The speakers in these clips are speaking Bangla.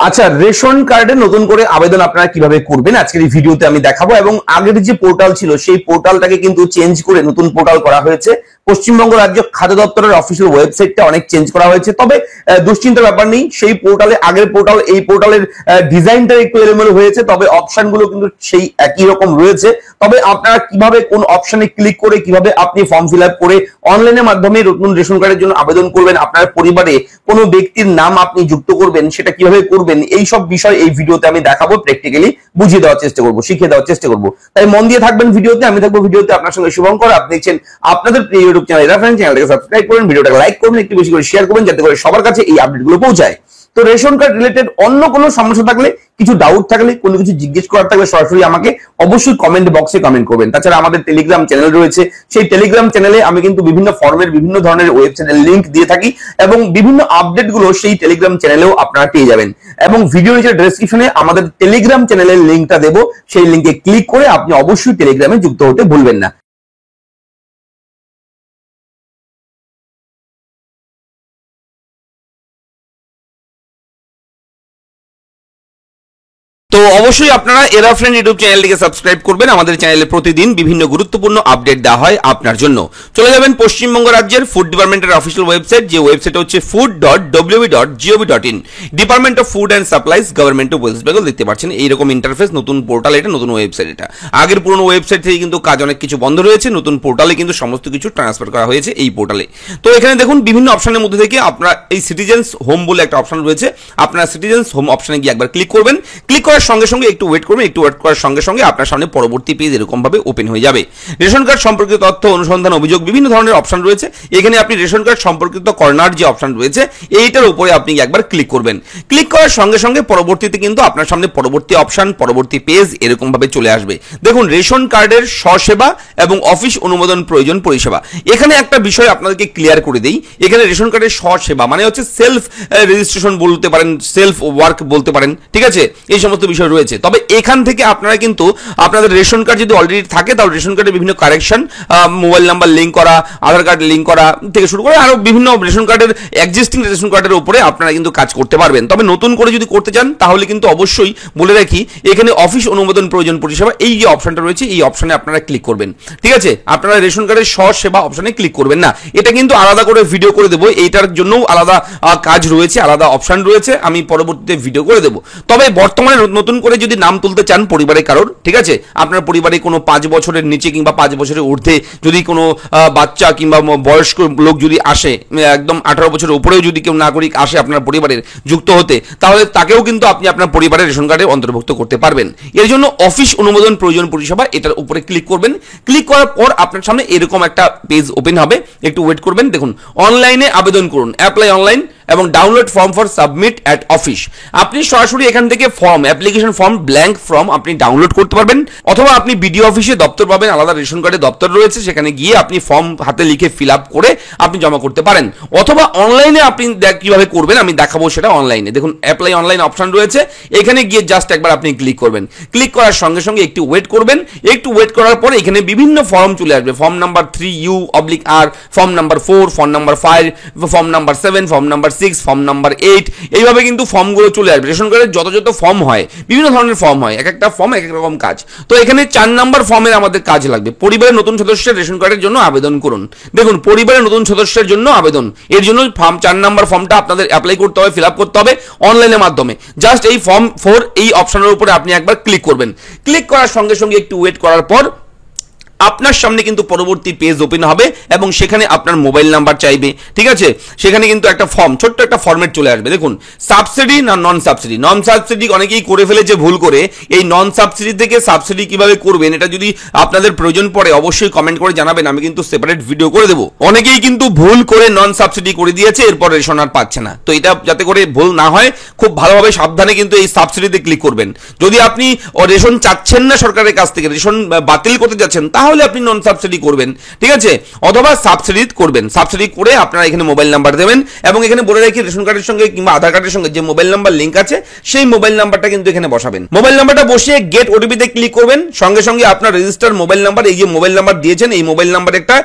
আচ্ছা, রেশন কার্ডে নতুন করে আবেদন আপনারা কিভাবে করবেন আজকের এই ভিডিওতে আমি দেখাবো। এবং আগের যে পোর্টাল ছিল সেই পোর্টালটাকে কিন্তু চেঞ্জ করে নতুন পোর্টাল করা হয়েছে। পশ্চিমবঙ্গ রাজ্য খাদ্য দপ্তরের অফিসিয়াল ওয়েবসাইটটা অনেক চেঞ্জ করা হয়েছে, তবে দুশ্চিন্তার ব্যাপার নেই। সেই পোর্টালে আগের পোর্টাল এই পোর্টালের ডিজাইনটা একটু এলোমেলো হয়েছে, তবে অপশনগুলো কিন্তু সেই একই রকম রয়েছে। তবে আপনারা কিভাবে কোন অপশনে ক্লিক করে কিভাবে আপনি ফর্ম ফিল আপ করে অনলাইনের মাধ্যমে নতুন রেশন কার্ডের জন্য আবেদন করবেন, আপনার পরিবারে কোনো ব্যক্তির নাম আপনি যুক্ত করবেন, সেটা কিভাবে করবেন, এই সব বিষয় এই ভিডিওতে আমি দেখাবো, প্র্যাকটিক্যালি বুঝিয়ে দেওয়ার চেষ্টা করবো, শিখিয়ে দেওয়ার চেষ্টা করবো। তাই মন দিয়ে থাকবেন ভিডিওতে, আমি থাকবো ভিডিওতে আপনার সঙ্গে শুভঙ্কর। আপনি দেখছেন আপনাদের প্রিয় ইউটিউব চ্যানেল রেফারেন্স, চ্যানেলটাকে সাবস্ক্রাইব করুন, ভিডিওটাকে লাইক করুন, একটু বেশি করে শেয়ার করবেন যাতে করে সবার কাছে এই আপডেটগুলো পৌঁছায়। তো রেশন কার্ড রিলেটেড অন্য কোনো সমস্যা থাকলে, কিছু ডাউট থাকলে, কোনো কিছু জিজ্ঞেস করার থাকলে সরাসরি আমাকে অবশ্যই কমেন্ট বক্সে কমেন্ট করবেন। তাছাড়া আমাদের টেলিগ্রাম চ্যানেল রয়েছে, সেই টেলিগ্রাম চ্যানেলে আমি কিন্তু বিভিন্ন ফর্মের বিভিন্ন ধরনের ওয়েবসাইটের লিংক দিয়ে থাকি এবং বিভিন্ন আপডেট গুলো সেই টেলিগ্রাম চ্যানেলেও আপনারা পেয়ে যাবেন। এবং ভিডিও নিচে ডেসক্রিপশনে আমাদের টেলিগ্রাম চ্যানেলের লিংকটা দেবো, সেই লিংকে ক্লিক করে আপনি অবশ্যই টেলিগ্রামে যুক্ত হতে ভুলবেন না। তো অবশ্যই আপনারা এরা ফ্রেন্ড ইউটিউব চ্যানেলটিকে সাবস্ক্রাইব করবেন। আমাদের চ্যানেলে প্রতিদিন বিভিন্ন গুরুত্বপূর্ণ আপডেট দেওয়া হয় আপনার জন্য। চলে যাবেন পশ্চিমবঙ্গ রাজ্যের ফুড ডিপার্টমেন্টের অফিসিয়াল ওয়েবসাইট, যে ওয়েবসাইট হচ্ছে food.wb.gov.in, department of food and supplies, government of West Bengal. দেখতে পাচ্ছেন এইরকম ইন্টারফেস, নতুন পোর্টাল, এটা নতুন ওয়েবসাইট। এটা আগের পুরনো ওয়েবসাইট থেকে কিন্তু কাজ অনেক কিছু বন্ধ রয়েছে, নতুন পোর্টালে কিন্তু সমস্ত কিছু ট্রান্সফার করা হয়েছে এই পোর্টালে। তো এখানে দেখুন বিভিন্ন অপশনের মধ্যে থেকে আপনারা এই সিটিজেন্স হোম বলে একটা অপশন রয়েছে, আপনারা সিটিজেন্স হোম অপশনে গিয়ে একবার ক্লিক করবেন। ক্লিক করার সঙ্গে সঙ্গে একটু ওয়েট করবেন, একটু ওয়েট করার সঙ্গে সঙ্গে আপনার সামনে পরবর্তী পেজ এরকম ভাবে ওপেন হয়ে যাবে। রেশন কার্ড সম্পর্কিত তথ্য, অনুসন্ধান, অভিযোগ, বিভিন্ন ধরনের অপশন রয়েছে। এখানে আপনি রেশন কার্ড সম্পর্কিত কর্নার যে অপশন রয়েছে এইটার উপরে আপনি একবার ক্লিক করবেন। ক্লিক করার সঙ্গে সঙ্গে পরবর্তীতে কিন্তু আপনার সামনে পরবর্তী অপশন, পরবর্তী পেজ এরকম ভাবে চলে আসবে। দেখুন রেশন কার্ডের স্বসেবা এবং অফিস অনুমোদন প্রয়োজন পরিষেবা। এখানে একটা বিষয় আপনাদেরকে ক্লিয়ার করে দেই, এখানে রেশন কার্ডের স্বসেবা মানে হচ্ছে সেলফ রেজিস্ট্রেশন বলতে পারেন, সেলফ ওয়ার্ক বলতে পারেন, ঠিক আছে, এই সমস্ত বিষয় রয়েছে। তবে এখান থেকে আপনারা কিন্তু আপনাদের রেশন কার্ড যদি অলরেডি থাকে তাহলে রেশন কার্ডের বিভিন্ন কারেকশন, মোবাইল নাম্বার লিঙ্ক করা, আধার কার্ড লিঙ্ক করা থেকে শুরু করে আরো বিভিন্ন রেশন কার্ডের এক্সিস্টিং রেশন কার্ডের উপরে আপনারা কিন্তু কাজ করতে পারবেন। তবে নতুন করে যদি করতে চান তাহলে কিন্তু অবশ্যই বলে রাখি, এখানে অফিস অনুমোদন প্রয়োজন পরিষেবা এই যে অপশনটা রয়েছে এই অপশনে আপনারা ক্লিক করবেন, ঠিক আছে। আপনারা রেশন কার্ডের স্বসেবা অপশনে ক্লিক করবেন না, এটা কিন্তু আলাদা করে ভিডিও করে দেবো, এইটার জন্য আলাদা কাজ রয়েছে, আলাদা অপশন রয়েছে, আমি পরবর্তীতে ভিডিও করে দেবো। তবে বর্তমানে নতুন করে যদি নাম তুলতে চান পরিবারে কারোর, ঠিক আছে, আপনার পরিবারে কোনো 5 বছরের নিচে কিংবা 5 বছরের ঊর্ধ্বে যদি কোনো বাচ্চা কিংবা বয়স্ক লোক যদি আসে, একদম 18 বছরের উপরেও যদি কেউ নাগরিক আসে আপনার পরিবারের যুক্ত হতে, তাহলে তাকেও কিন্তু আপনি আপনার পরিবারের রেশন কার্ডে অন্তর্ভুক্ত করতে পারবেন। এর জন্য অফিস অনুমোদন প্রয়োজন পরিষেবা এটার উপরে ক্লিক করবেন। ক্লিক করার পর আপনার সামনে এরকম একটা পেজ ওপেন হবে, একটু ওয়েট করবেন। দেখুন অনলাইনে আবেদন করুন, অ্যাপ্লাই অনলাইন এবং download form for submit at office. আপনি সরাসরি এখান থেকে form, application form, blank form আপনি ডাউনলোড করতে পারবেন, অথবা আপনি বিডিও অফিসে দপ্তর পাবেন, আলাদা রেশন কার্ডের দপ্তর রয়েছে, সেখানে গিয়ে আপনি ফর্ম হাতে লিখে ফিল আপ করে আপনি জমা করতে পারেন। অথবা অনলাইনে আপনি কিভাবে করবেন আমি দেখাবো সেটা অনলাইনে। দেখুন অ্যাপ্লাই অনলাইন অপশন রয়েছে, এখানে গিয়ে জাস্ট একবার আপনি ক্লিক করবেন। ক্লিক করার সঙ্গে সঙ্গে একটু ওয়েট করবেন, একটু ওয়েট করার পরে এখানে বিভিন্ন ফর্ম চলে আসবে, form number 3U/R, form number 4, form number 5, form number 7, form number 6, form number 8, এইভাবে কিন্তু ফর্মগুলো চলে আসবে। রেশন কার্ডের যত ফর্ম হয়, বিভিন্ন ধরনের ফর্ম হয়, এক একটা ফর্ম এক এক রকম কাজ। তো এখানে 4 নাম্বার ফর্মের আমাদের কাজ লাগবে, পরিবারের নতুন সদস্যের রেশন কার্ডের জন্য আবেদন করুন। দেখুন পরিবারের নতুন সদস্যের জন্য আবেদন, এর জন্য ফর্ম 4 নাম্বার ফর্মটা আপনাদের অ্যাপ্লাই করতে হবে, ফিল আপ করতে হবে অনলাইনের মাধ্যমে। জাস্ট এই ফর্ম 4 এই অপশনের উপরে আপনি একবার ক্লিক করবেন। ক্লিক করার সঙ্গে সঙ্গে একটু ওয়েট করার পর আপনার সামনে কিন্তু পরবর্তী পেজ ওপেন হবে এবং সেখানে আপনার মোবাইল নাম্বার চাইবে, ঠিক আছে। সেখানে কিন্তু একটা ফর্ম, ছোট্ট একটা ফরম্যাট চলে আসবে। দেখুন সাবসিডি না নন সাবসিডি, নন সাবসিডি অনেকেই করে ফেলেছে ভুল করে। এই নন সাবসিডি থেকে সাবসিডি কিভাবে করবেন এটা যদি আপনাদের প্রয়োজন পড়ে অবশ্যই কমেন্ট করে জানাবেন, আমি কিন্তু সেপারেট ভিডিও করে দেবো। অনেকেই কিন্তু ভুল করে নন সাবসিডি করে দিয়েছে, এরপর রেশন আর পাচ্ছে না। তো এটা যাতে করে ভুল না হয় খুব ভালোভাবে সাবধানে কিন্তু এই সাবসিডিতে ক্লিক করবেন। যদি আপনি রেশন চাচ্ছেন না সরকারের কাছ থেকে, রেশন বাতিল করতে যাচ্ছেন, তাহলে হলে আপনি নন সাবসিডি করবেন, ঠিক আছে, অথবা সাবসিডি করবেন। সাবসিডি করে আপনারা এখানে মোবাইল নাম্বার দেবেন এবং এখানে বলে রাখি রেশন কার্ডের সঙ্গে কিংবা আধার কার্ডের সঙ্গে যে মোবাইল নাম্বার লিঙ্ক আছে সেই মোবাইল নাম্বারটা কিন্তু এখানে বসাবেন। মোবাইল নাম্বারটা বসিয়ে গেট ওটিপি তে ক্লিক করবেন। সঙ্গে সঙ্গে আপনার রেজিস্টার মোবাইল নাম্বার, এই যে মোবাইল নাম্বার দিয়েছেন এই মোবাইল নাম্বারে একটা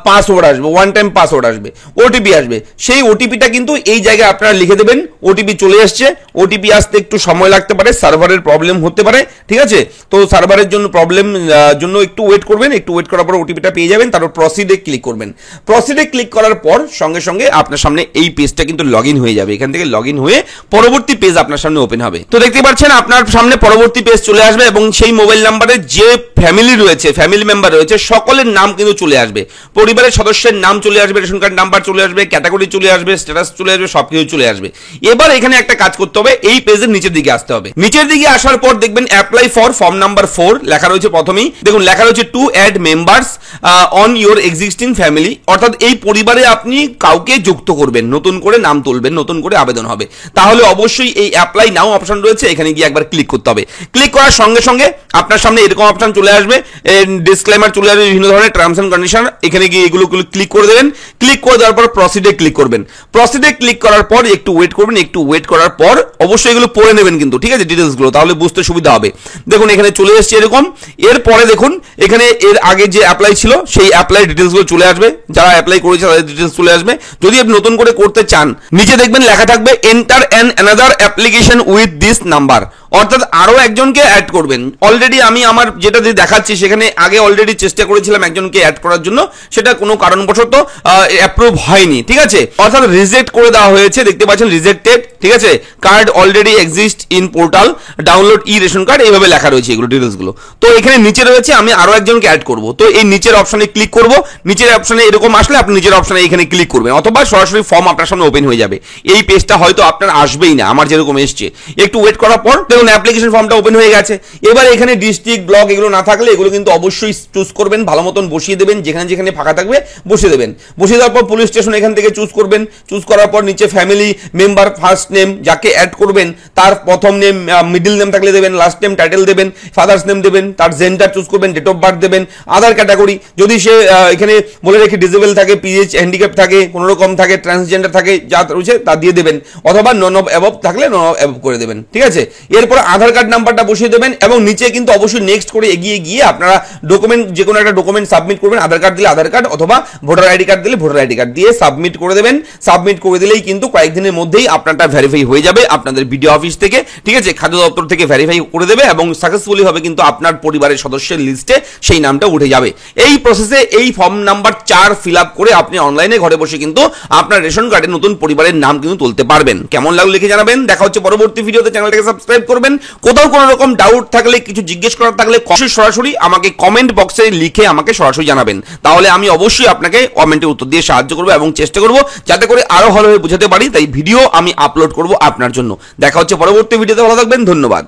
পাসওয়ার্ড আসবে, ওয়ান টাইম পাসওয়ার্ড আসবে, ওটিপি আসবে। সেই ওটিপিটা কিন্তু এই জায়গায় আপনারা লিখে দেবেন। ওটিপি চলে আসছে, ওটিপি আসতে একটু সময় লাগতে পারে, সার্ভারের প্রবলেম হতে পারে, ঠিক আছে। তো সার্ভারের জন্য জন্য একটু ওয়েট করবেন, একটু ওয়েট করার পর ওটিপিটা পেয়ে যাবেন। তারপর প্রসিডে ক্লিক করবেন। প্রসিডে ক্লিক করার পর সঙ্গে সঙ্গে আপনার সামনে এই পেজটা কিন্তু লগ ইন হয়ে যাবে। এখান থেকে লগ ইন হয়ে পরবর্তী পেজ আপনার সামনে ওপেন হবে। তো দেখতে পাচ্ছেন আপনার সামনে পরবর্তী পেজ চলে আসবে এবং সেই মোবাইল নাম্বারে যে ফ্যামিলি রয়েছে, ফ্যামিলি মেম্বার রয়েছে, সকলের নাম কিন্তু চলে আসবে। পরিবারের সদস্যের নাম চলে আসবে, রেশন কার্ড নাম্বার চলে আসবে, ক্যাটাগরি চলে আসবে, স্ট্যাটাস চলে আসবে, সবকিছু চলে আসবে। এবার এখানে একটা কাজ করতে হবে, এই পেজের নিচের দিকে আসতে হবে। নিচের দিকে আসার পর দেখবেন অ্যাপ্লাই ফর ফর্ম নাম্বার 4 লেখা রয়েছে। প্রথমেই দেখুন লেখা রয়েছে to add members on your existing family, অর্থাৎ এই পরিবারে আপনি কাউকে যুক্ত করবেন, নতুন করে নাম তুলবেন, নতুন করে আবেদন হবে। তাহলে অবশ্যই এই অ্যাপ্লাই নাও অপশন রয়েছে, এখানে গিয়ে একবার ক্লিক করতে হবে। ক্লিক করার সঙ্গে সঙ্গে আপনার সামনে এরকম অপশন চলে আসবে, ডিসক্লেমার চলে আসবে, বিভিন্ন ধরনের টার্মস এন্ড কন্ডিশন। এখানে গিয়ে এগুলো ক্লিক করে দেবেন। ক্লিক করে দেওয়ার পর প্রসিডে ক্লিক করবেন। প্রসিডে ক্লিক করার পর একটু ওয়েট করবেন। একটু ওয়েট করার পর অবশ্যই এগুলো পড়ে নেবেন কিন্তু, ঠিক আছে, ডিটেলস গুলো, তাহলে বুঝতে সুবিধা হবে। দেখুন এখানে চলে এসেছে এরকম। এরপরে দেখুন এখানে এর আগে যে অ্যাপ্লাই ছিল সেই অ্যাপ্লাই ডিটেলস গুলো চলে আসবে, যারা অ্যাপ্লাই করেছে তাদের ডিটেলস চলে আসবে। যদি আপনি নতুন করে করতে চান, নিচে দেখবেন লেখা থাকবে enter another application with this number, অর্থাৎ আরো একজনকে অ্যাড করবেন। অলরেডি আমি আমার যেটা দেখাচ্ছি সেখানে আগে অলরেডি চেষ্টা করেছিলাম একজনকে অ্যাড করার জন্য, সেটা কোনো কারণবশত অ্যাপ্রুভ হয়নি, ঠিক আছে, অর্থাৎ রিজেক্ট করে দেওয়া হয়েছে। দেখতে পাচ্ছেন রিজেক্টেড, ঠিক আছে, card already exist in portal, download E ration card, এইভাবে লেখা রয়েছে এগুলো ডিটেলস গুলো। তো এখানে নিচে রয়েছে আমি আরো একজনকে অ্যাড করব। তো এই নিচের অপশনে ক্লিক করব। নিচের অপশনে এরকম আসলে আপনি নিচের অপশনে এখানে ক্লিক করবেন, অথবা সরাসরি ফর্ম আপনার সামনে ওপেন হয়ে যাবে। এই পেজটা হয়তো আপনার আসবেই না, আমার যেরকম এসছে। একটু ওয়েট করার পর দেখুন অ্যাপ্লিকেশন ফর্মটা ওপেন হয়ে গেছে। এবার এখানে ডিস্ট্রিক্ট, ব্লক এগুলো না থাকলে এগুলো কিন্তু অবশ্যই চুজ করবেন, ভালো মতন বসিয়ে দেবেন, যেখানে যেখানে ফাঁকা থাকবে বসিয়ে দেবেন। বসিয়ে দেওয়ার পর পুলিশ স্টেশন এখান থেকে চুজ করবেন। চুজ করার পর নিচে ফ্যামিলি মেম্বার, ফার্স্ট নেম, যাকে অ্যাড করবেন তার প্রথম নেম, মিডল নেম থাকলে দেবেন, লাস্ট নেম, টাইটেল দেবেন, ফাদার্স নেম দেবেন, তার জেন্ডার চুজ করবেন, ডেট অফ বার্থ দেবেন, আধার ক্যাটাগরি, যদি সে এখানে বলে রেখে ডিসেবল থাকে, পিএইচ হ্যান্ডিক্যাপ থাকে, কোনো রকম থাকে, ট্রান্সজেন্ডার থাকে, যা রয়েছে তা দিয়ে দেবেন, অথবা নন অফ অ্যাবভ থাকলে নন অফ অ্যাবভ করে দেবেন, ঠিক আছে। এরপর আধার কার্ড নাম্বারটা বসিয়ে দেবেন এবং নিচে কিন্তু অবশ্যই নেক্সট করে এগিয়ে গিয়ে আপনারা ডকুমেন্ট, যে কোনো একটা ডকুমেন্ট সাবমিট করবেন। আধার কার্ড দিলে আধার কার্ড, অথবা ভোটার আইডি কার্ড দিলে ভোটার আইডি কার্ড দিয়ে সাবমিট করে দেবেন। সাবমিট করে দিলেই কিন্তু কয়েকদিনের মধ্যেই আপনারটা ভেরিফাই হয়ে যাবে আপনাদের বিডিও অফিস থেকে, ঠিক আছে, খাদ্য দপ্তর থেকে ভেরিফাই করে দেবে এবং সাকসেসফুলি হবে কিন্তু আপনার পরিবারের সদস্যের লিস্টে সেই নামটা উঠে যাবে। এই প্রসেসে এই ফর্ম নাম্বার 4 ফিল আপ করে আপনি অনলাইনে ঘরে বসে কিন্তু আপনার রেশন কার্ডে নতুন পরিবারের নাম কিন্তু তুলতে পারবেন। কেমন লাগলো লিখে জানাবেন। দেখা হচ্ছে পরবর্তী ভিডিওতে। চ্যানেলটাকে সাবস্ক্রাইব করবেন। কোথাও কোনো রকম ডাউট থাকলে, কিছু জিজ্ঞেস করার থাকলে সরাসরি আমাকে কমেন্ট বক্সে লিখে আমাকে সরাসরি জানাবেন। তাহলে আমি অবশ্যই আপনাকে কমেন্টে উত্তর দিয়ে সাহায্য করবো এবং চেষ্টা করবো যাতে করে আরো ভালোভাবে বোঝাতে পারি। তাই ভিডিও আমি আপলোড করব আপনার জন্য। দেখা হচ্ছে পরবর্তী ভিডিওতে। ভালো থাকবেন, ধন্যবাদ।